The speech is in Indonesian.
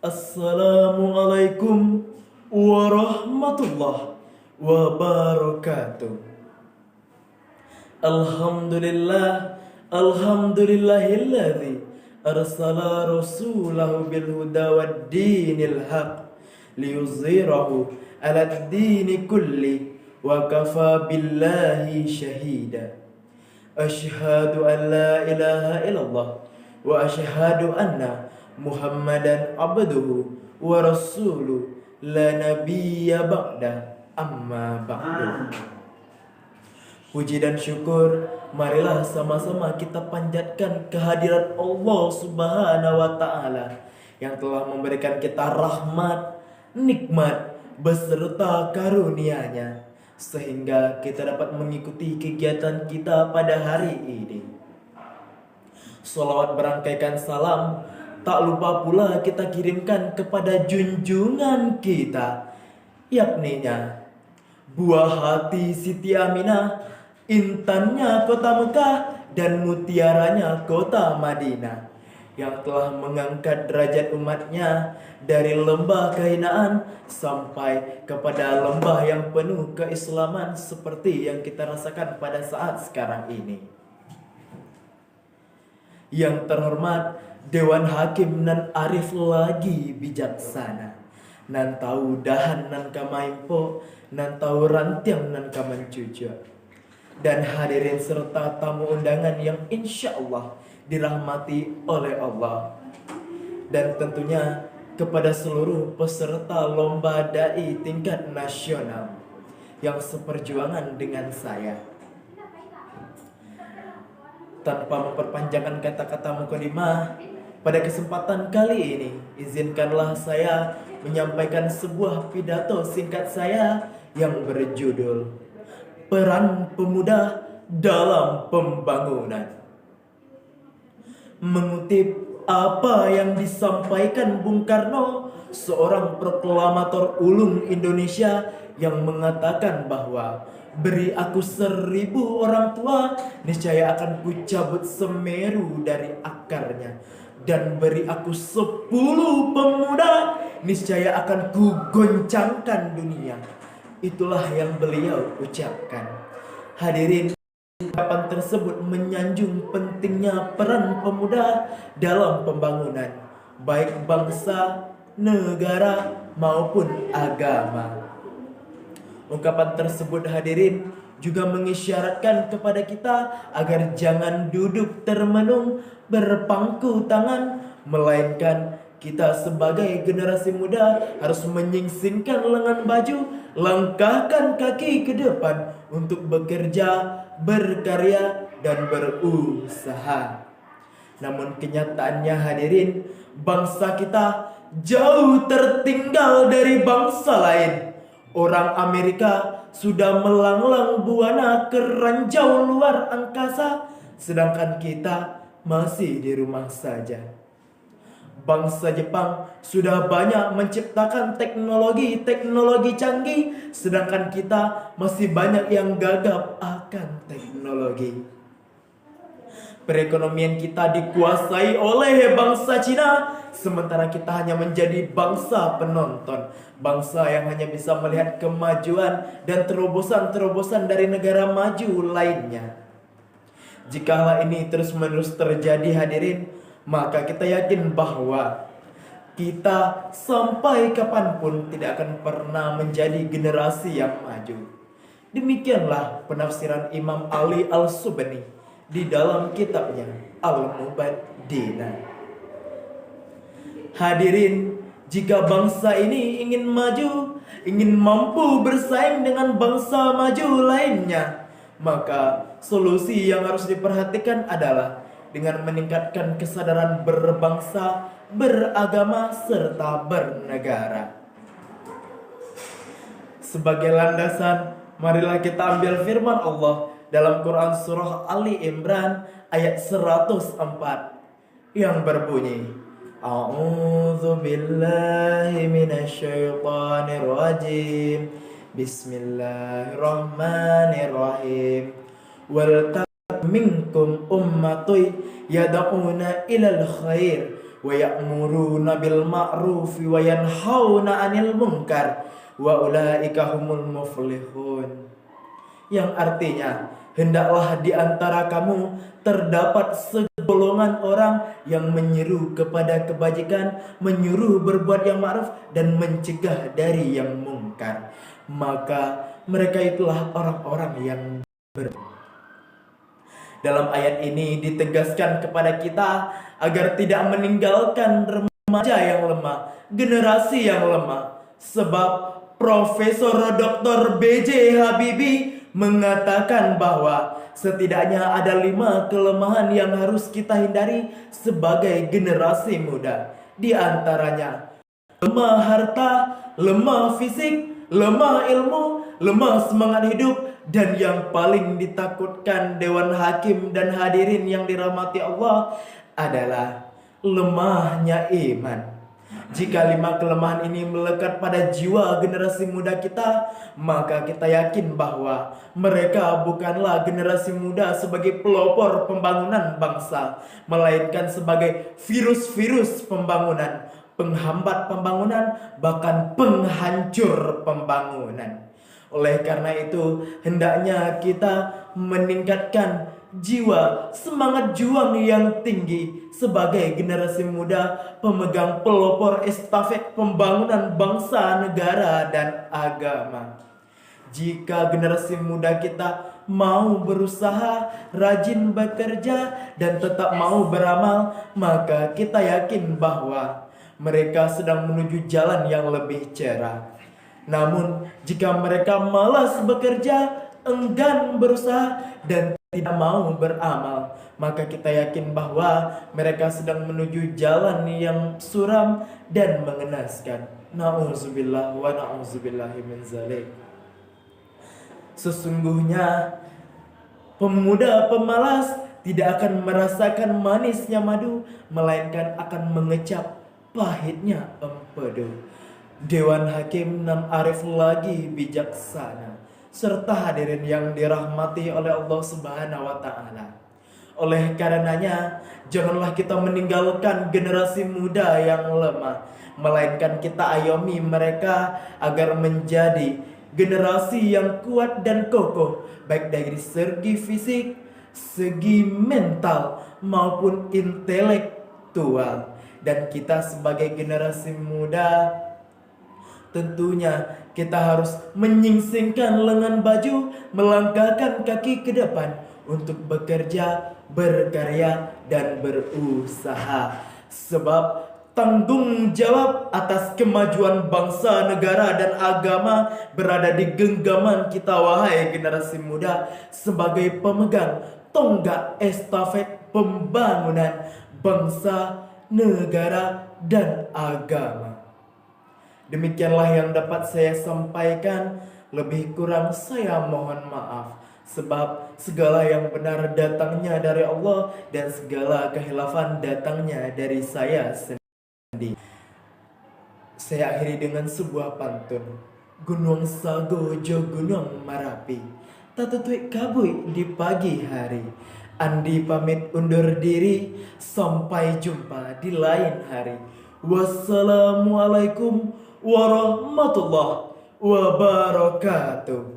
Assalamualaikum warahmatullahi wabarakatuh. Alhamdulillah, alhamdulillahilladzi arsala rasulahu bil huda wad dinil haq liyuzhirahu 'alad dini kulli wa kafa billahi syahida. Asyhadu an la ilaha illallah wa asyhadu anna Muhammadan abduhu wa rasuluh la nabiyya ba'da amma ba'du. Puji dan syukur marilah sama-sama kita panjatkan kehadirat Allah Subhanahu wa taala yang telah memberikan kita rahmat, nikmat beserta karunia-Nya sehingga kita dapat mengikuti kegiatan kita pada hari ini. Shalawat berangkaikan salam tak lupa pula kita kirimkan kepada junjungan kita, yakninya buah hati Siti Aminah, intannya kota Mekah dan mutiaranya kota Madinah, yang telah mengangkat derajat umatnya dari lembah kehinaan sampai kepada lembah yang penuh keislaman seperti yang kita rasakan pada saat sekarang ini. Yang terhormat Dewan Hakim nan arif lagi bijaksana, nan tahu dahan nan kamaimpo, nan tahu rantiang nan kamancuca, dan hadirin serta tamu undangan yang insya Allah dirahmati oleh Allah, dan tentunya kepada seluruh peserta lomba dai tingkat nasional yang seperjuangan dengan saya. Tanpa memperpanjangkan kata-kata mukadimah, pada kesempatan kali ini izinkanlah saya menyampaikan sebuah pidato singkat saya yang berjudul Peran Pemuda dalam Pembangunan. Mengutip apa yang disampaikan Bung Karno, seorang proklamator ulung Indonesia, yang mengatakan bahwa beri aku 1000 orang tua, niscaya akan kucabut Semeru dari akarnya. Dan beri aku 10 pemuda, niscaya akan kugoncangkan dunia. Itulah yang beliau ucapkan. Hadirin, ucapan tersebut menyanjung pentingnya peran pemuda dalam pembangunan, baik bangsa, negara, maupun agama. Ungkapan tersebut, hadirin, juga mengisyaratkan kepada kita agar jangan duduk termenung berpangku tangan, melainkan kita sebagai generasi muda harus menyingsingkan lengan baju, langkahkan kaki ke depan untuk bekerja, berkarya, dan berusaha. Namun kenyataannya, hadirin, bangsa kita jauh tertinggal dari bangsa lain. Orang Amerika sudah melanglang buana ke ranjau luar angkasa, sedangkan kita masih di rumah saja. Bangsa Jepang sudah banyak menciptakan teknologi canggih, sedangkan kita masih banyak yang gagap akan teknologi. Perekonomian kita dikuasai oleh bangsa Cina, sementara kita hanya menjadi bangsa penonton, bangsa yang hanya bisa melihat kemajuan dan terobosan-terobosan dari negara maju lainnya. Jikalau ini terus-menerus terjadi, hadirin, maka kita yakin bahwa kita sampai kapanpun tidak akan pernah menjadi generasi yang maju. Demikianlah penafsiran Imam Ali Al-Subani di dalam kitabnya Al-Mubaddinah. Hadirin, jika bangsa ini ingin maju, ingin mampu bersaing dengan bangsa maju lainnya, maka solusi yang harus diperhatikan adalah dengan meningkatkan kesadaran berbangsa, beragama, serta bernegara. Sebagai landasan, marilah kita ambil firman Allah dalam Quran surah Ali Imran ayat 104 yang berbunyi, A'udzu billahi minasyaitonir rajim. Bismillahirrahmanirrahim. Wal takum minkum ummatun yad'una ilal khair wa ya'muruna bil ma'rufi wa yanhauna 'anil munkar wa ulaika humul muflihun. Yang artinya, hendaklah di antara kamu terdapat segolongan orang yang menyeru kepada kebajikan, menyuruh berbuat yang ma'ruf dan mencegah dari yang mungkar. Maka mereka itulah orang-orang yang dalam ayat ini ditegaskan kepada kita agar tidak meninggalkan remaja yang lemah, generasi yang lemah. Sebab Profesor Dr. B.J. Habibie mengatakan bahwa setidaknya ada 5 kelemahan yang harus kita hindari sebagai generasi muda. Di antaranya lemah harta, lemah fisik, lemah ilmu, lemah semangat hidup, dan yang paling ditakutkan Dewan Hakim dan hadirin yang dirahmati Allah adalah lemahnya iman. Jika 5 kelemahan ini melekat pada jiwa generasi muda kita, maka kita yakin bahwa mereka bukanlah generasi muda sebagai pelopor pembangunan bangsa, melainkan sebagai virus-virus pembangunan, penghambat pembangunan, bahkan penghancur pembangunan. Oleh karena itu, hendaknya kita meningkatkan jiwa, semangat juang yang tinggi sebagai generasi muda pemegang pelopor estafet pembangunan bangsa, negara, dan agama. Jika generasi muda kita mau berusaha, rajin bekerja, dan tetap mau beramal, maka kita yakin bahwa mereka sedang menuju jalan yang lebih cerah. Namun, jika mereka malas bekerja, enggan berusaha, dan tidak mau beramal, maka kita yakin bahwa mereka sedang menuju jalan yang suram dan mengenaskan. Na'udzubillah wa na'udzubillahi min zalik. Sesungguhnya pemuda pemalas tidak akan merasakan manisnya madu, melainkan akan mengecap pahitnya empedu. Dewan Hakim nan arif lagi bijaksana, serta hadirin yang dirahmati oleh Allah Subhanahu wa Ta'ala. Oleh karenanya, janganlah kita meninggalkan generasi muda yang lemah, melainkan kita ayomi mereka agar menjadi generasi yang kuat dan kokoh, baik dari segi fisik, segi mental, maupun intelektual. Dan kita sebagai generasi muda, tentunya kita harus menyingsingkan lengan baju, melangkahkan kaki ke depan untuk bekerja, berkarya, dan berusaha. Sebab tanggung jawab atas kemajuan bangsa, negara, dan agama berada di genggaman kita, wahai generasi muda, sebagai pemegang tonggak estafet pembangunan bangsa, negara, dan agama. Demikianlah yang dapat saya sampaikan. Lebih kurang saya mohon maaf, sebab segala yang benar datangnya dari Allah dan segala kehilafan datangnya dari saya sendiri. Saya akhiri dengan sebuah pantun. Gunung Sagojo Gunung Marapi, tatutui kabui di pagi hari. Andi pamit undur diri, sampai jumpa di lain hari. Wassalamualaikum warahmatullahi wabarakatuh.